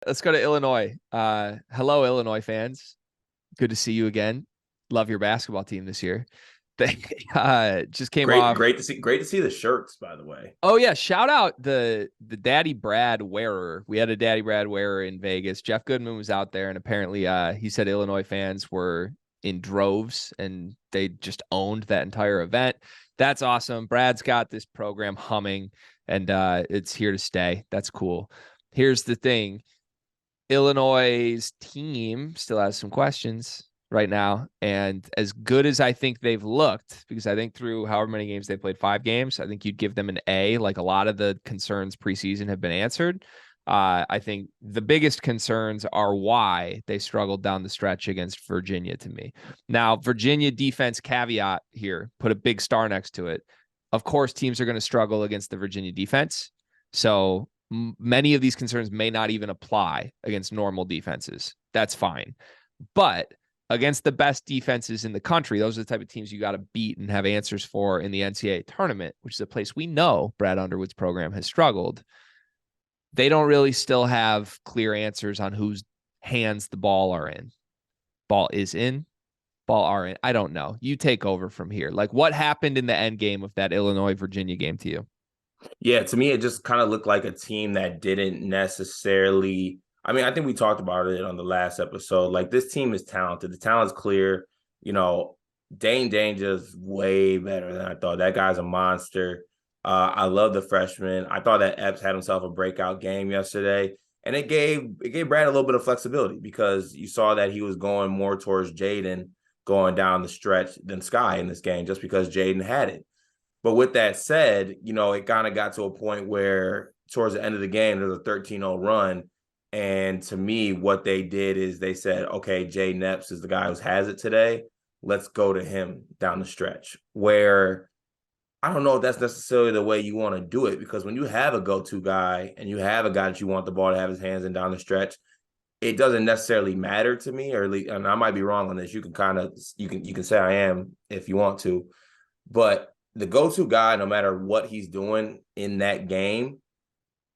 Let's go to Illinois. Hello, Illinois fans. Good to see you again. Love your basketball team this year. They just came Great, off. great to see the shirts, by the way. Oh yeah, shout out the Daddy Brad wearer. We had a Daddy Brad wearer in Vegas. Jeff Goodman was out there, and apparently, he said Illinois fans were in droves, and they just owned that entire event. That's awesome. Brad's got this program humming, and it's here to stay. That's cool. Here's the thing. Illinois' team still has some questions right now. And as good as I think they've looked, because I think through however many games they played, 5 games, I think you'd give them an A. Like a lot of the concerns preseason have been answered. I think the biggest concerns are why they struggled down the stretch against Virginia to me. Now, Virginia defense caveat here, put a big star next to it. Of course, teams are going to struggle against the Virginia defense. So many of these concerns may not even apply against normal defenses. That's fine. But against the best defenses in the country, those are the type of teams you got to beat and have answers for in the NCAA tournament, which is a place we know Brad Underwood's program has struggled. They don't really still have clear answers on whose hands the ball are in. Ball is in, ball are in. I don't know. You take over from here. Like, what happened in the end game of that Illinois-Virginia game to you? Yeah, to me, it just kind of looked like a team that didn't necessarily. I mean, I think we talked about it on the last episode. Like, this team is talented. The talent's clear. You know, Dane Danger's way better than I thought. That guy's a monster. I love the freshman. I thought that Epps had himself a breakout game yesterday, and it gave Brad a little bit of flexibility because you saw that he was going more towards Jaden going down the stretch than Sky in this game, just because Jaden had it. But with that said, it kind of got to a point where towards the end of the game, there's a 13-0 run. And to me, what they did is they said, okay, Jay Neps is the guy who has it today. Let's go to him down the stretch. Where I don't know if that's necessarily the way you want to do it, because when you have a go-to guy and you have a guy that you want the ball to have his hands in down the stretch, it doesn't necessarily matter to me, or at least, and I might be wrong on this. You can say I am if you want to, but the go-to guy, no matter what he's doing in that game,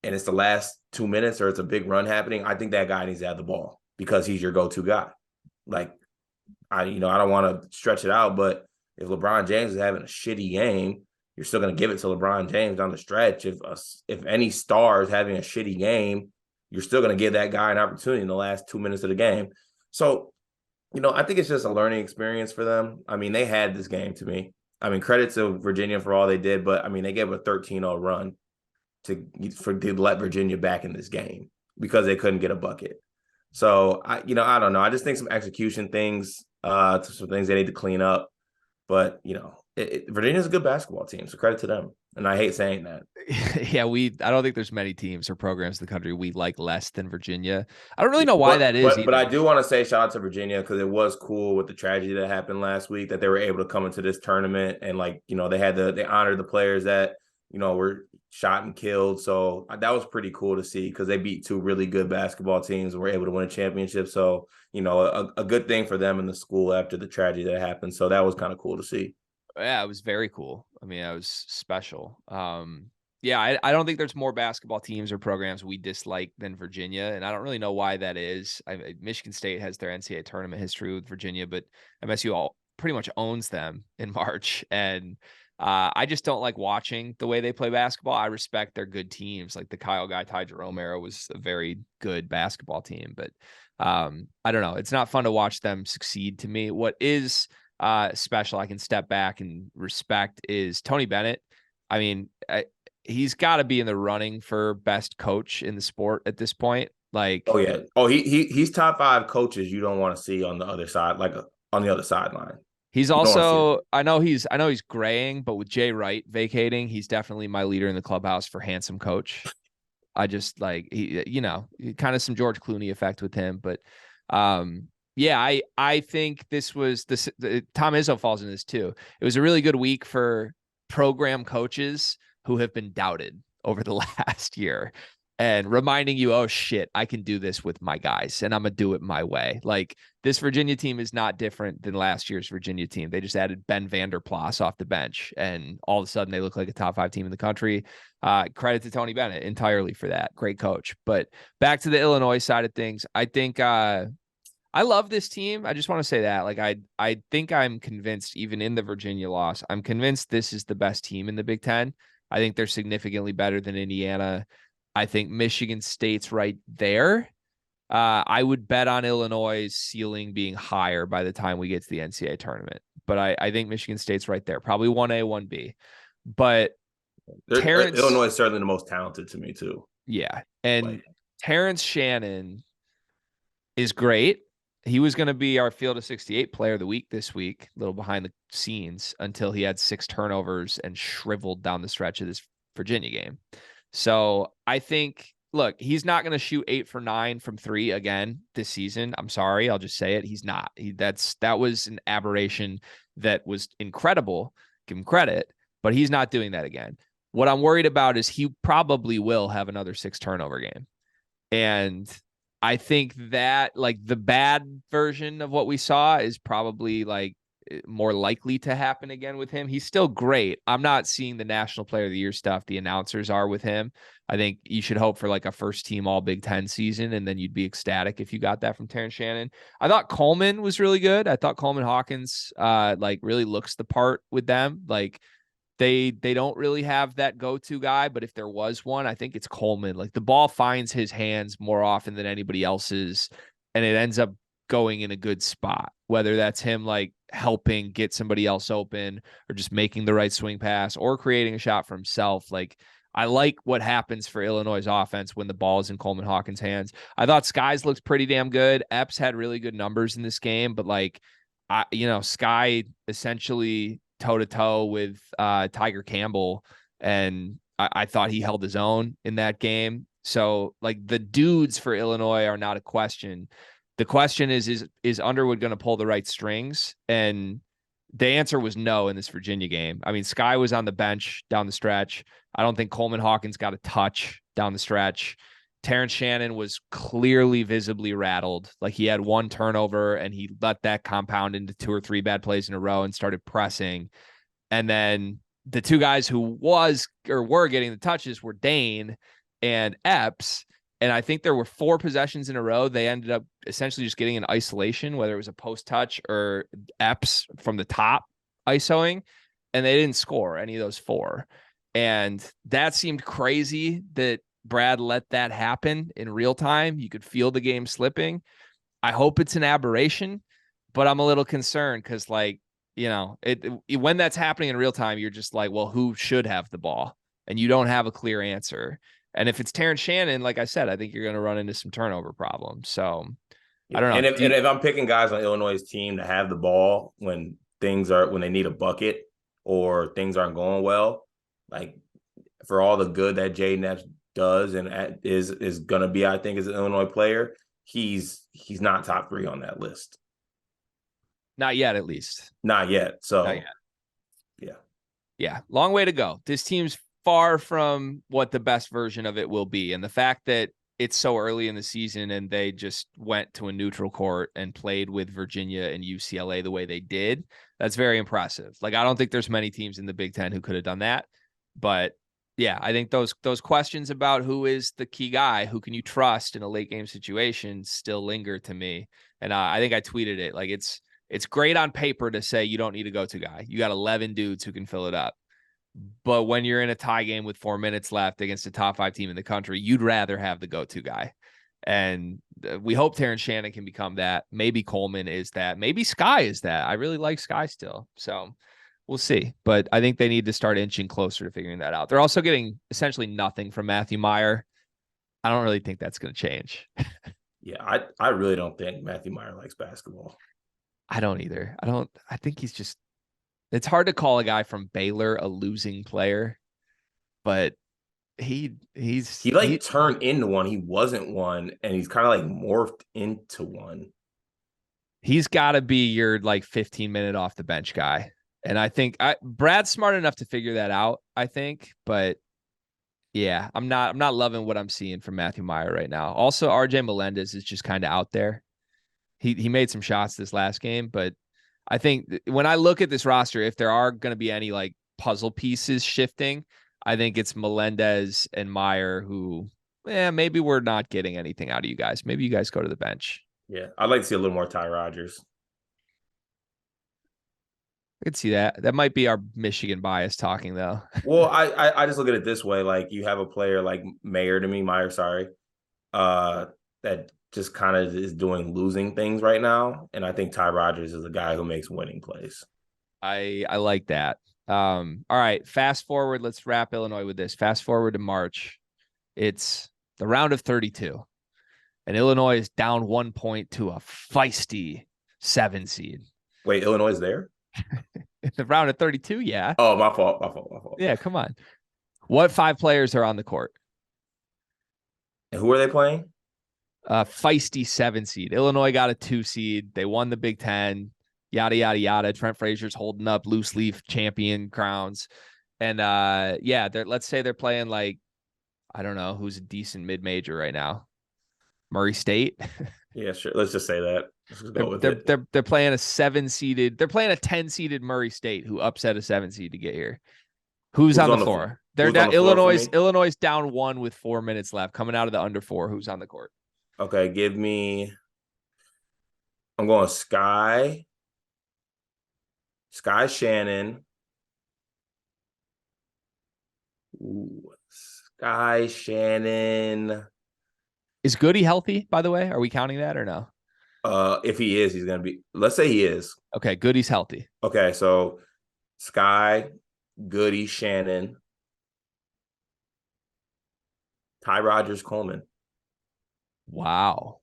and it's the last 2 minutes or it's a big run happening, I think that guy needs to have the ball because he's your go-to guy. Like, I don't want to stretch it out, but if LeBron James is having a shitty game, you're still going to give it to LeBron James down the stretch. If any star is having a shitty game, you're still going to give that guy an opportunity in the last 2 minutes of the game. So, I think it's just a learning experience for them. I mean, they had this game to me. I mean, credit to Virginia for all they did, but I mean, they gave a 13-0 run to let Virginia back in this game because they couldn't get a bucket. So I don't know. I just think some execution things, some things they need to clean up. But Virginia's a good basketball team, so credit to them. And I hate saying that. Yeah, I don't think there's many teams or programs in the country we like less than Virginia. I don't really know why But that is but but I either. do want to say shout out to Virginia because it was cool with the tragedy that happened last week that they were able to come into this tournament and they honored the players that were shot and killed. So that was pretty cool to see because they beat two really good basketball teams and were able to win a championship. So a good thing for them in the school after the tragedy that happened. So that was kind of cool to see. Yeah, it was very cool. I mean, that was special. Yeah, I don't think there's more basketball teams or programs we dislike than Virginia, and I don't really know why that is. Michigan State has their NCAA tournament history with Virginia, but MSU all pretty much owns them in March, and I just don't like watching the way they play basketball. I respect their good teams, like the Kyle Guy, Ty Jerome era was a very good basketball team, but I don't know. It's not fun to watch them succeed to me. What is special I can step back and respect is Tony Bennett. I mean, he's got to be in the running for best coach in the sport at this point. Oh Like, yeah. Oh, he's top five coaches you don't want to see on the other side, like on the other sideline. he's You don't want to see also I know he's graying, but with Jay Wright vacating, he's definitely my leader in the clubhouse for handsome coach. I just like kind of some George Clooney effect with him, but yeah, I think this was Tom Izzo falls in this too. It was a really good week for program coaches who have been doubted over the last year. and reminding you, oh shit, I can do this with my guys and I'm gonna do it my way. Like this Virginia team is not different than last year's Virginia team. They just added Ben Vanderplas off the bench, and all of a sudden they look like a top 5 team in the country. Credit to Tony Bennett entirely for that. Great coach. But back to the Illinois side of things, I think I love this team. I just want to say that. Like I think I'm convinced, even in the Virginia loss, I'm convinced this is the best team in the Big Ten. I think they're significantly better than Indiana. I think Michigan State's right there. I would bet on Illinois' ceiling being higher by the time we get to the NCAA tournament. But I think Michigan State's right there. Probably 1A, 1B. But Terrence, Illinois is certainly the most talented to me too. yeah. And Like, Terrence Shannon is great. He was going to be our Field of 68 player of the week this week, a little behind the scenes, until he had 6 turnovers and shriveled down the stretch of this Virginia game. So I think, look, he's not going to shoot 8 for 9 from 3 again this season. I'm sorry. I'll just say it. He's not. That was an aberration that was incredible. Give him credit, but he's not doing that again. What I'm worried about is he probably will have another 6 turnover game. And I think that like the bad version of what we saw is probably like more likely to happen again with him. He's still great. I'm not seeing the National Player of the Year stuff the announcers are with him. I think you should hope for like a first team all Big Ten season, and then you'd be ecstatic if you got that from Terrence Shannon. I thought Coleman was really good. I thought Coleman Hawkins like really looks the part with them. Like they don't really have that go-to guy, but if there was one, I think it's Coleman. Like the ball finds his hands more often than anybody else's, and it ends up going in a good spot, whether that's him like helping get somebody else open or just making the right swing pass or creating a shot for himself. Like I like what happens for Illinois' offense when the ball is in Coleman Hawkins' hands. I thought Skies looked pretty damn good. Epps had really good numbers in this game, but like Sky essentially toe-to-toe with Tiger Campbell, and I thought he held his own in that game. So like the dudes for Illinois are not a question. The question is Underwood going to pull the right strings? And the answer was no in this Virginia game. I mean, Sky was on the bench down the stretch. I don't think Coleman Hawkins got a touch down the stretch. Terrence Shannon was clearly visibly rattled. Like he had 1 turnover and he let that compound into 2 or 3 bad plays in a row and started pressing. And then the 2 guys who were getting the touches were Dane and Epps. And I think there were 4 possessions in a row. They ended up essentially just getting an isolation, whether it was a post touch or Epps from the top isoing, and they didn't score any of those 4. And that seemed crazy that Brad let that happen in real time. You could feel the game slipping. I hope it's an aberration, but I'm a little concerned because, like, when that's happening in real time, you're just like, well, who should have the ball? And you don't have a clear answer. And if it's Terrence Shannon, like I said, I think you're going to run into some turnover problems. So I don't know. And if I'm picking guys on Illinois' team to have the ball when they need a bucket or things aren't going well, like for all the good that Jay Epps does and is going to be, I think, as an Illinois player, he's not top 3 on that list. Not yet, at least. Not yet. So, not yet. Yeah. Long way to go. This team's far from what the best version of it will be. And the fact that it's so early in the season and they just went to a neutral court and played with Virginia and UCLA the way they did, that's very impressive. Like, I don't think there's many teams in the Big Ten who could have done that. But yeah, I think those questions about who is the key guy, who can you trust in a late game situation, still linger to me. And I think I tweeted it. Like it's great on paper to say you don't need a go-to guy. You got 11 dudes who can fill it up. But when you're in a tie game with 4 minutes left against a top 5 team in the country, you'd rather have the go-to guy. And we hope Terrence Shannon can become that. Maybe Coleman is that. Maybe Sky is that. I really like Sky still. So we'll see. But I think they need to start inching closer to figuring that out. They're also getting essentially nothing from Matthew Meyer. I don't really think that's going to change. Yeah, I really don't think Matthew Meyer likes basketball. I don't either. I think he's just, it's hard to call a guy from Baylor a losing player, but he turned into one. He wasn't one, and he's kind of like morphed into one. He's got to be your like 15-minute off the bench guy. And I think Brad's smart enough to figure that out, I think. But Yeah, I'm not loving what I'm seeing from Matthew Meyer right now. Also, RJ Melendez is just kind of out there. He made some shots this last game, but I think when I look at this roster, if there are going to be any like puzzle pieces shifting, I think it's Melendez and Meyer who, maybe we're not getting anything out of you guys. Maybe you guys go to the bench. Yeah, I'd like to see a little more Ty Rodgers. I could see that. That might be our Michigan bias talking though. Well, I just look at it this way: like you have a player like Meyer, sorry, that just kind of is doing losing things right now, and I think Ty Rodgers is a guy who makes winning plays. I like that. All right, fast forward. Let's wrap Illinois with this. Fast forward to March. It's the round of 32, and Illinois is down 1 point to a feisty 7 seed. Wait, Illinois is there? In the round of 32, yeah. Oh, my fault, my fault, my fault. Yeah, come on. What 5 players are on the court? And who are they playing? Feisty 7 seed. Illinois got a 2 seed. They won the Big Ten. Yada yada yada. Trent Frazier's holding up loose leaf champion crowns. And yeah, let's say they're playing like, I don't know who's a decent mid-major right now. Murray State. Yeah, sure. Let's just say that. Let's just go with they're, it. they're playing a 7-seeded. They're playing a 10-seeded Murray State who upset a 7 seed to get here. Who's on the floor? They're down. Illinois down 1 with 4 minutes left. Coming out of the under 4. Who's on the court? Okay, give me. I'm going Sky Shannon. Ooh, Sky Shannon. Is Goody healthy, by the way? Are we counting that or no? If he is, he's gonna be. Let's say he is. Okay, Goody's healthy. Okay, so Sky, Goody, Shannon, Ty Rodgers, Coleman. Wow.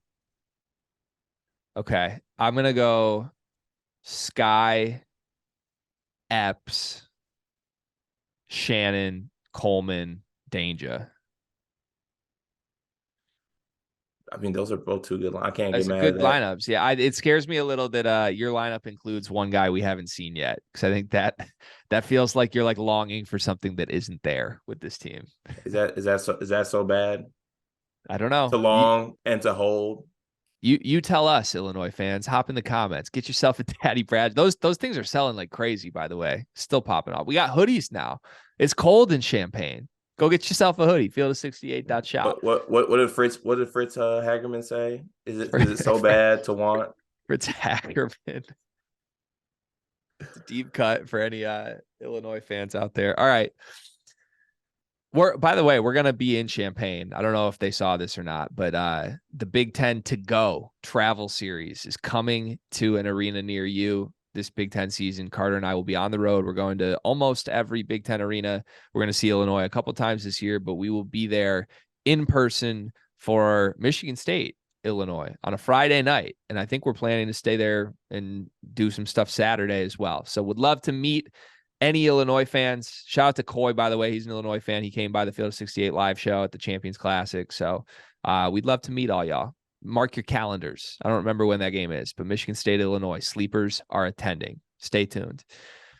Okay, I'm gonna go Sky, Epps, Shannon, Coleman, Danger. I mean, those are both two good. I can't Those get are mad at good that. lineups. Yeah, it scares me a little that your lineup includes one guy we haven't seen yet because I think that feels like you're like longing for something that isn't there with this team. Is that so bad? I don't know. To long and to hold. You tell us, Illinois fans. Hop in the comments. Get yourself a Daddy Brad. Those things are selling like crazy, by the way. Still popping off. We got hoodies now. It's cold in Champaign. Go get yourself a hoodie. Field68.shop. What did Fritz Hagerman say? Is it so bad to want? Fritz Hackerman. Deep cut for any Illinois fans out there. All right. By the way, we're gonna be in Champaign. I don't know if they saw this or not, but the Big Ten to go travel series is coming to an arena near you this Big Ten season. Carter and I will be on the road. We're going to almost every Big Ten arena. We're going to see Illinois a couple times this year, but we will be there in person for Michigan State, Illinois on a Friday night. And I think we're planning to stay there and do some stuff Saturday as well. So would love to meet any Illinois fans. Shout out to Coy, by the way. He's an Illinois fan. He came by the Field of 68 live show at the Champions Classic. So we'd love to meet all y'all. Mark your calendars. I don't remember when that game is, but Michigan State, Illinois, sleepers are attending. Stay tuned.